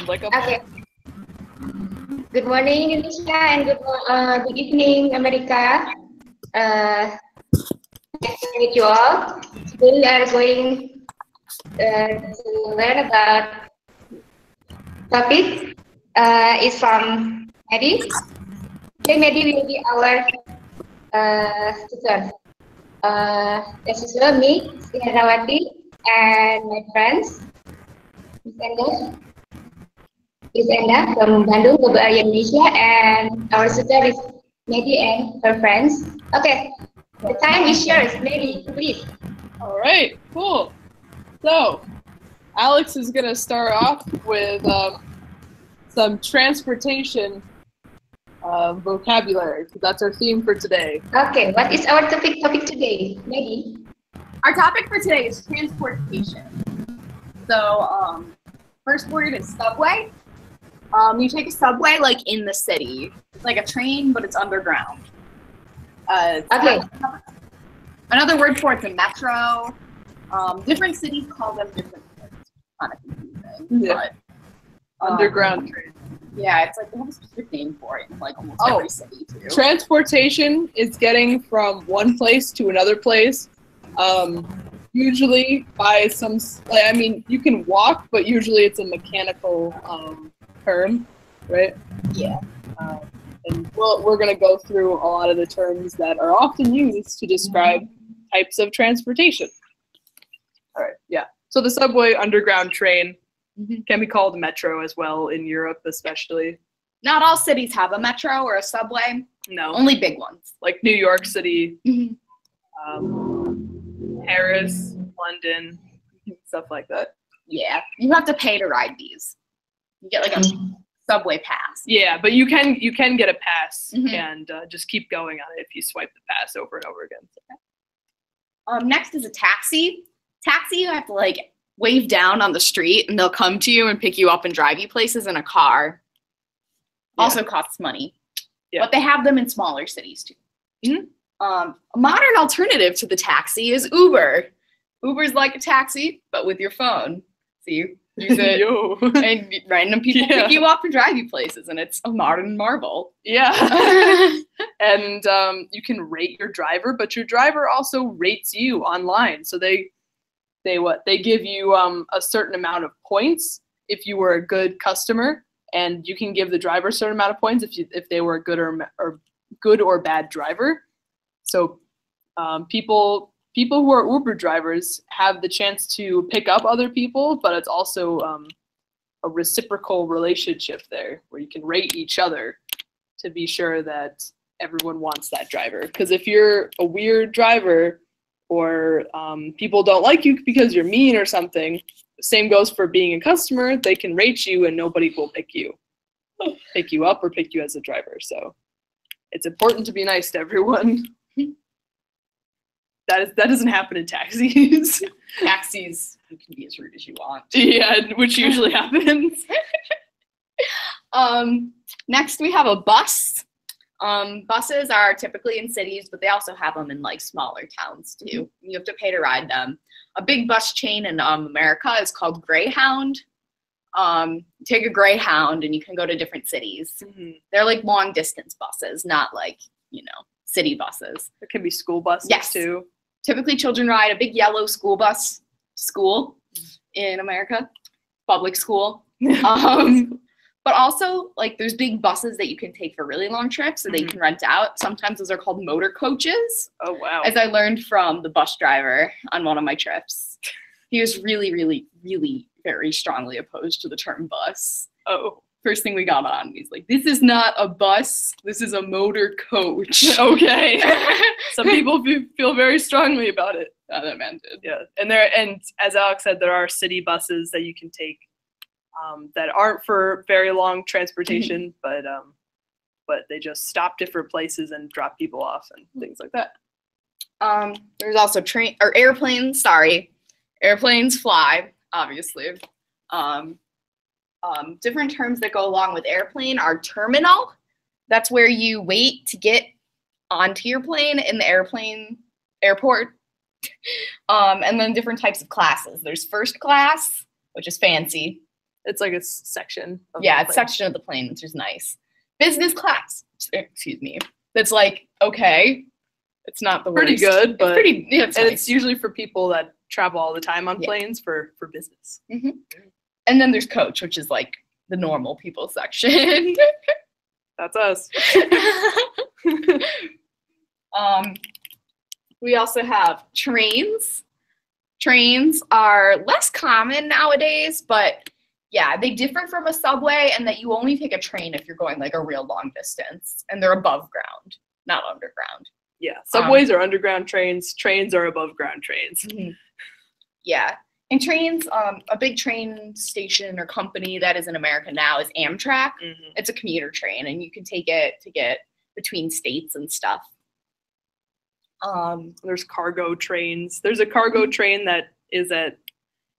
Sounds like a Okay. Good morning, Indonesia, and good evening, America. Nice to meet you all. Today we are going to learn about topic is from Medi. Today Medi will be our tutor. As usual, me, Sriharawati, and my friends, Miss Enda from Bandung, Global Area Indonesia, and our tutor is Medi and her friends. Okay, the time is yours. Medi, please. All right, cool. So, Alex is going to start off with some transportation vocabulary, because that's our theme for today. Okay, what is our topic today, Medi? Our topic for today is transportation. So, first word is subway. You take a subway like in the city. It's like a train, but it's underground. Okay. Another word for it's a metro. Different cities call them different things. Kind of confusing. Yeah. But, Underground train. Yeah, it's like they have a specific name for it in like almost every city too. Transportation is getting from one place to another place. Usually by some, I mean, you can walk, but usually it's a mechanical term, right? Yeah. And we're going to go through a lot of the terms that are often used to describe types of transportation. All right, yeah. So the subway, underground train, can be called metro as well in Europe, especially. Not all cities have a metro or a subway. No. Only big ones. Like New York City, Paris, London, stuff like that. Yeah. You have to pay to ride these. You get like a subway pass. Yeah, but you can get a pass and just keep going on it if you swipe the pass over and over again. Next is a taxi. Taxi, you have to like wave down on the street and they'll come to you and pick you up and drive you places in a car. Yeah. Also costs money. Yeah. But they have them in smaller cities too. A modern alternative to the taxi is Uber. Uber's like a taxi, but with your phone. So you use it and random people pick you up and drive you places, and it's a modern marvel. Yeah. And you can rate your driver, but your driver also rates you online. So they give you a certain amount of points if you were a good customer, and you can give the driver a certain amount of points if they were a good or bad driver. So people who are Uber drivers have the chance to pick up other people, but it's also a reciprocal relationship there where you can rate each other to be sure that everyone wants that driver. Because if you're a weird driver or people don't like you because you're mean or something, the same goes for being a customer. They can rate you and nobody will pick you up or pick you as a driver. So it's important to be nice to everyone. That doesn't happen in taxis. Taxis, you can be as rude as you want. Yeah, which usually happens. Next we have a bus. Buses are typically in cities, but they also have them in like smaller towns too. You have to pay to ride them. A big bus chain in America is called Greyhound. Take a Greyhound and you can go to different cities. They're like long distance buses, not like, city buses. There can be school buses too. Typically children ride a big yellow school bus. School in America, public school. But also like there's big buses that you can take for really long trips that you can rent out. Sometimes those are called motor coaches. Oh wow. As I learned from the bus driver on one of my trips. He was really, really, really very strongly opposed to the term bus. Oh. First thing we got on, he's like, this is not a bus, this is a motor coach. Okay. Some people feel very strongly about it. That man did. Yeah. And as Alex said, there are city buses that you can take that aren't for very long transportation, but they just stop different places and drop people off and things like that. There's also airplanes, sorry. Airplanes fly, obviously. Different terms that go along with airplane are terminal. That's where you wait to get onto your plane in the airport. And then different types of classes. There's first class, which is fancy. It's like a section. Of Yeah, the it's plane. section of the plane, which is nice. Business class. Excuse me. That's like, okay. It's not the Pretty worst. good, but it's pretty. Yeah, it's and nice. it's usually for people that travel all the time on Yeah. planes for business. And then there's coach, which is like the normal people section. That's us. We also have trains. Trains are less common nowadays, but yeah, they differ from a subway in that you only take a train if you're going like a real long distance, and they're above ground, not underground. Yeah, subways are underground trains. Trains are above ground trains. Yeah. And trains, a big train station or company that is in America now is Amtrak. It's a commuter train, and you can take it to get between states and stuff. There's cargo trains. There's a cargo train that is at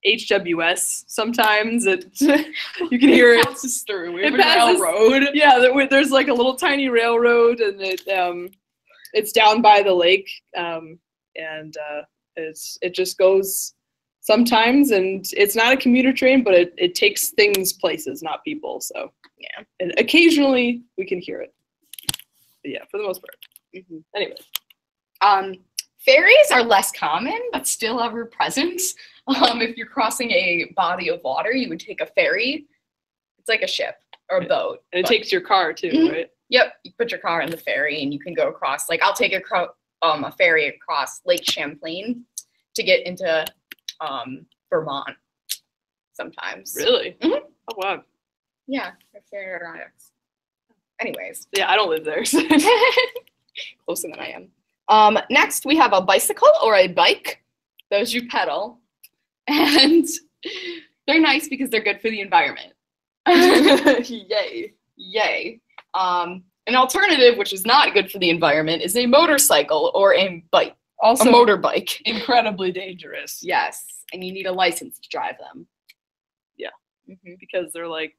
HWS sometimes. You can hear it. passes through. We It have a passes- railroad. Yeah, there's like a little tiny railroad, and it's down by the lake, and it just goes sometimes, and it's not a commuter train, but it takes things places, not people. So Yeah. and occasionally we can hear it. But yeah, for the most part. Anyway, Ferries are less common, but still ever present. If you're crossing a body of water, you would take a ferry. It's like a ship or a Yeah. boat. and it but- takes your car too, Mhm. right? Yep, you put your car in the ferry and you can go across. Like I'll take a ferry across Lake Champlain to get into Vermont sometimes. Really? Mhm. Oh wow. Yeah, a ferry rides. Anyways, Yeah, I don't live there. closer than I am. Next, we have a bicycle or a bike. Those you pedal, and they're nice because they're good for the environment. Yay. Yay. An alternative, which is not good for the environment, is a motorcycle or a bike, Also a motorbike. incredibly dangerous. Yes, and you need a license to drive them. Yeah. Mhm. Because they're like,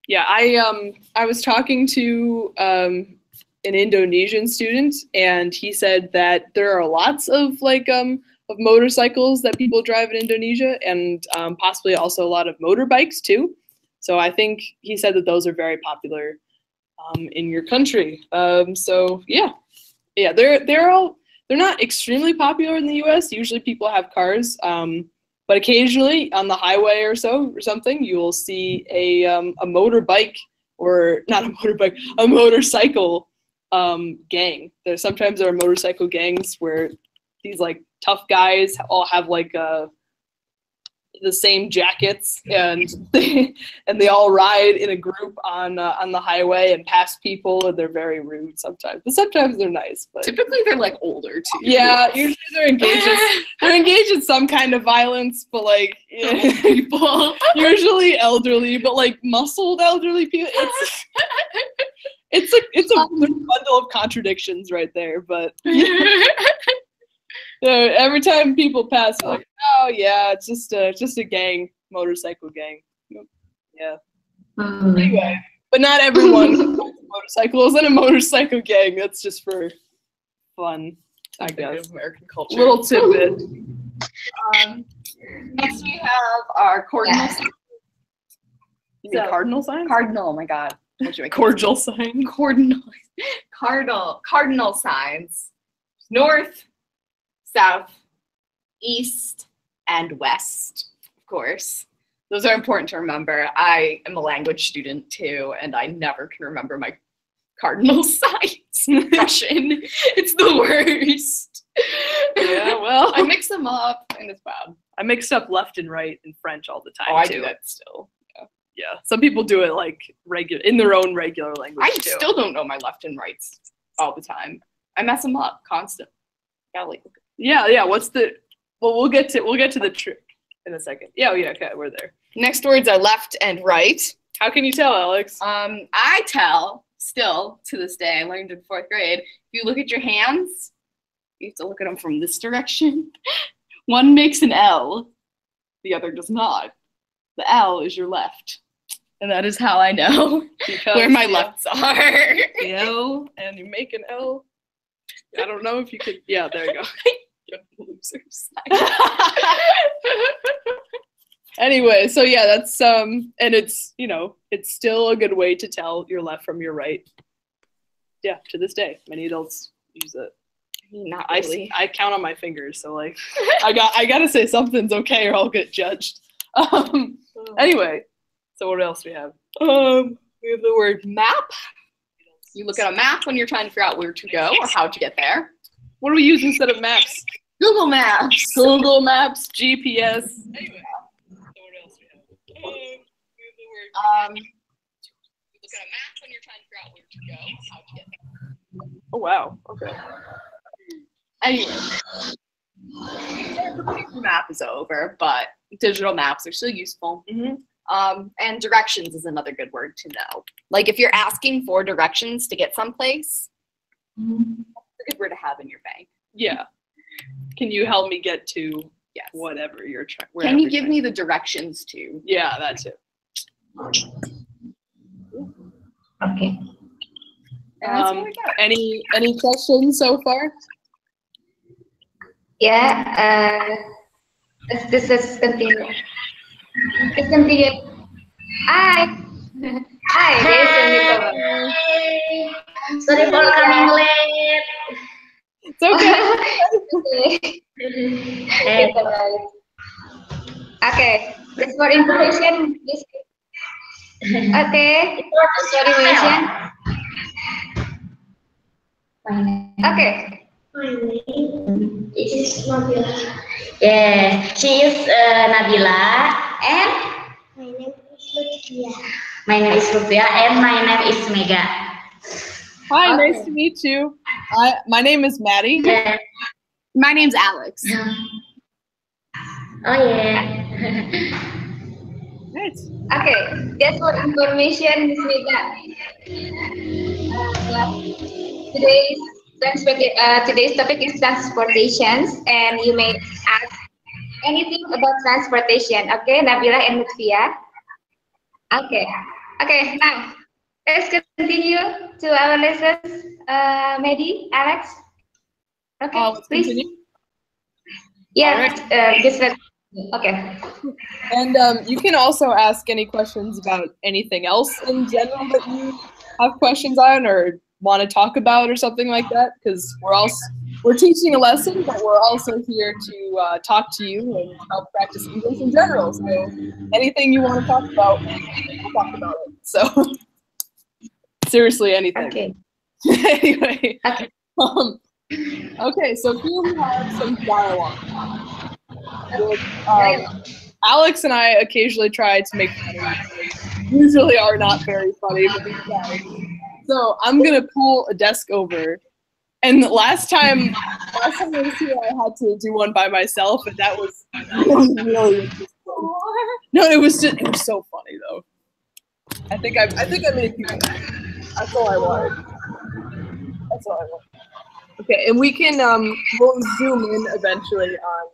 yeah, I was talking to an Indonesian student, and he said that there are lots of of motorcycles that people drive in Indonesia, and possibly also a lot of motorbikes too. So I think he said that those are very popular in your country. So yeah, they're not extremely popular in the U.S. Usually people have cars, but occasionally on the highway or something, you will see a motorbike, or not a motorbike, a motorcycle gang. Sometimes there are motorcycle gangs where these like tough guys all have like the same jackets, and they all ride in a group on the highway and pass people, and they're very rude sometimes. But sometimes they're nice. But Typically, they're like older too. yeah, usually they're engaged in some kind of violence, but like people. usually elderly, but like muscled elderly people. It's a bundle of contradictions right there. But every time people pass, I'm like, oh yeah, it's just a gang, motorcycle gang. Yeah. Anyway, but not everyone rides motorcycles in a motorcycle gang. That's just for fun, I guess. American culture. Little tidbit. Next, we have our cardinal. Yeah. sign. You mean So- cardinal signs? Cardinal. Oh my God. What should I call Cordial sign. it? Cardinal signs. North, south, east, and west. Of course. Those are important to remember. I am a language student too, and I never can remember my cardinal signs. Russian. It's the worst. Yeah, well, I mix them up, and it's bad. I mix up left and right in French all the time Oh, I too. do that still. Yeah, some people do it like regular in their own regular language I too. still don't know my left and rights all the time. I mess them up constantly. Yeah, like Yeah. What's the? Well, we'll get to the trick in a second. Yeah. Oh, yeah. Okay, we're there. next words are left and right. How can you tell, Alex? I tell still to this day. I learned in 4th grade. If you look at your hands, you have to look at them from this direction. One makes an L, the other does not. The L is your left, and that is how I know Because where my yeah, lefts are. the L, and you make an L. I don't know if you could. Yeah, there you go. You losers. Anyway, so yeah, that's and it's it's still a good way to tell your left from your right. Yeah, to this day, many adults use it. Not really. I count on my fingers, so like I gotta say something's okay or I'll get judged. Anyway, so what else do we have? We have the word map. You look at a map when you're trying to figure out where to go or how to get there. What do we use instead of maps? Google Maps. Google Maps, GPS. Anyway, so what else do we have? We have the word. You look at a map when you're trying to figure out where to go or how to get there. Oh wow. Okay. Anyway, the map is over, but digital maps are still useful. Mm-hmm. And directions is another good word to know. Like if you're asking for directions to get someplace, that's a good word to have in your bank. Yeah. Can you help me get to Yes. whatever you're trying? Can you give me the directions to? Yeah, that's it. Okay. And that's what we got. Any questions so far? Yeah. This is continue. Let's continue. Hi. Hi. Sorry for coming late. It's okay. Okay. Just for information. Okay. For information. Okay. My name is Nabila. Yeah, she is Nabila, and my name is Lutfia. My name is Lutfia, and my name is Mega. Hi, Okay. nice to meet you. My name is Maddie. Yeah. My name's Alex. Oh yeah. Nice. Okay. Just for information, Miss Mega. Today's topic is transportations, and you may ask anything about transportation. Okay, Nabila and Lutfia. Okay. Okay. Now let's continue to our lessons. Maddie, Alex. Okay, Let's please. continue. Yeah. Just okay. And you can also ask any questions about anything else in general that you have questions on or want to talk about or something like that, because we're teaching a lesson, but we're also here to talk to you and help practice English in general. So anything you want to talk about, we'll talk about it. So seriously, anything. Okay. Anyway. Okay. Okay, so here we have some dialogue. Alex and I occasionally try to make fun of each other. Usually are not very funny, but we try. So I'm gonna pull a desk over. And last time I was here, I had to do one by myself, and that was really interesting. No, it was so funny though. I think I made people laugh. That's all I wanted. That's all I want. Okay, and we can we'll zoom in eventually on